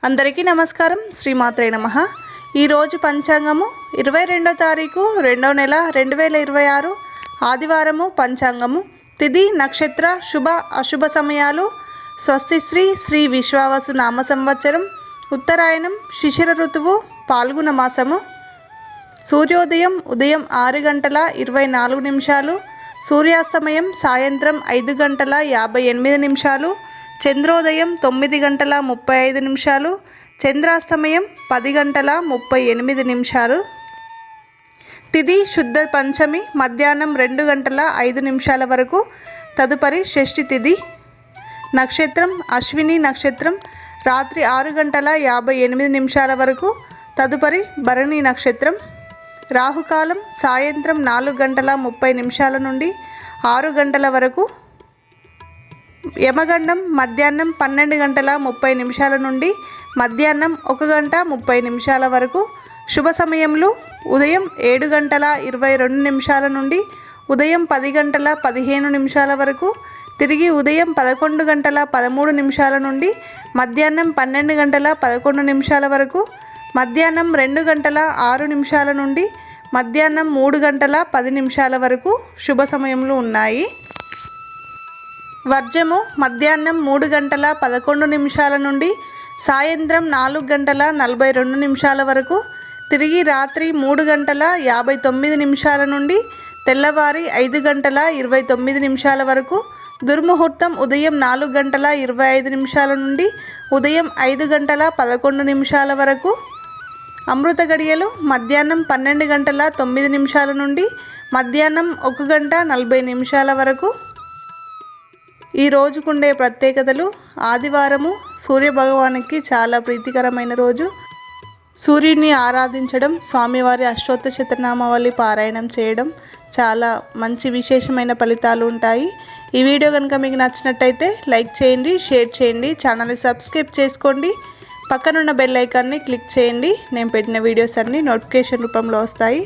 అందరికీ నమస్కారం. శ్రీమాత్రే నమః. ఈరోజు పంచాంగము 22వ తారీఖు 2వ నెల 2026 ఆదివారము. పంచాంగము తిథి నక్షత్ర శుభ అశుభ సమయాలు స్వస్తి శ్రీ విశ్వావసు నామ సంవత్సరం ఉత్తరాయణం శిశిర ఋతువు పాల్గొన మాసము. సూర్యోదయం ఉదయం 6 గంటల 24 నిమిషాలు, సూర్యాస్తమయం సాయంత్రం 5 గంటల 58 నిమిషాలు, చంద్రోదయం 9 గంటల 35 నిమిషాలు, చంద్రాస్తమయం 10 గంటల 38 నిమిషాలు. తిథి శుద్ధ పంచమి మధ్యాహ్నం 2 గంటల 5 నిమిషాల వరకు. తదుపరి షష్ఠి తిథి. నక్షత్రం అశ్విని నక్షత్రం రాత్రి 6 గంటల 58 నిమిషాల వరకు. తదుపరి భరణి నక్షత్రం. రాహుకాలం సాయంత్రం 4 గంటల 30 నిమిషాల నుండి 6 గంటల వరకు. యమగండం మధ్యాహ్నం 12 గంటల 30 నిమిషాల నుండి మధ్యాహ్నం 1 గంట 30 నిమిషాల వరకు. శుభ సమయంలో ఉదయం 7 గంటల 22 నిమిషాల నుండి ఉదయం 10 గంటల 15 నిమిషాల వరకు. తిరిగి ఉదయం 11 గంటల 13 నిమిషాల నుండి మధ్యాహ్నం 12 గంటల 11 నిమిషాల వరకు. మధ్యాహ్నం 2 గంటల 6 నిమిషాల నుండి మధ్యాహ్నం 3 గంటల 10 నిమిషాల వరకు శుభ సమయంలో ఉన్నాయి. వర్జము మధ్యాహ్నం 3 గంటల 11 నిమిషాల నుండి సాయంత్రం 4 గంటల 42 నిమిషాల వరకు. తిరిగి రాత్రి 3 గంటల 59 నిమిషాల నుండి తెల్లవారి 5 గంటల 29 నిమిషాల వరకు. దుర్ముహూర్తం ఉదయం 4 గంటల 25 నిమిషాల నుండి ఉదయం 5 గంటల 11 నిమిషాల వరకు. అమృత గడియలు మధ్యాహ్నం 12 గంటల 9 నిమిషాల నుండి మధ్యాహ్నం 1 గంట 40 నిమిషాల వరకు. ఈ రోజుకుండే ప్రత్యేకతలు: ఆదివారము సూర్యభగవానికి చాలా ప్రీతికరమైన రోజు. సూర్యుని ఆరాధించడం, స్వామివారి అష్టోత్తర శతనామావళి పారాయణం చేయడం చాలా మంచి విశేషమైన ఫలితాలు ఉంటాయి. ఈ వీడియో కనుక మీకు నచ్చినట్టయితే లైక్ చేయండి, షేర్ చేయండి, ఛానల్ని సబ్స్క్రైబ్ చేసుకోండి, పక్కనున్న బెల్ ఐకాన్ని క్లిక్ చేయండి. నేను పెట్టిన వీడియోస్ అన్నీ నోటిఫికేషన్ రూపంలో వస్తాయి.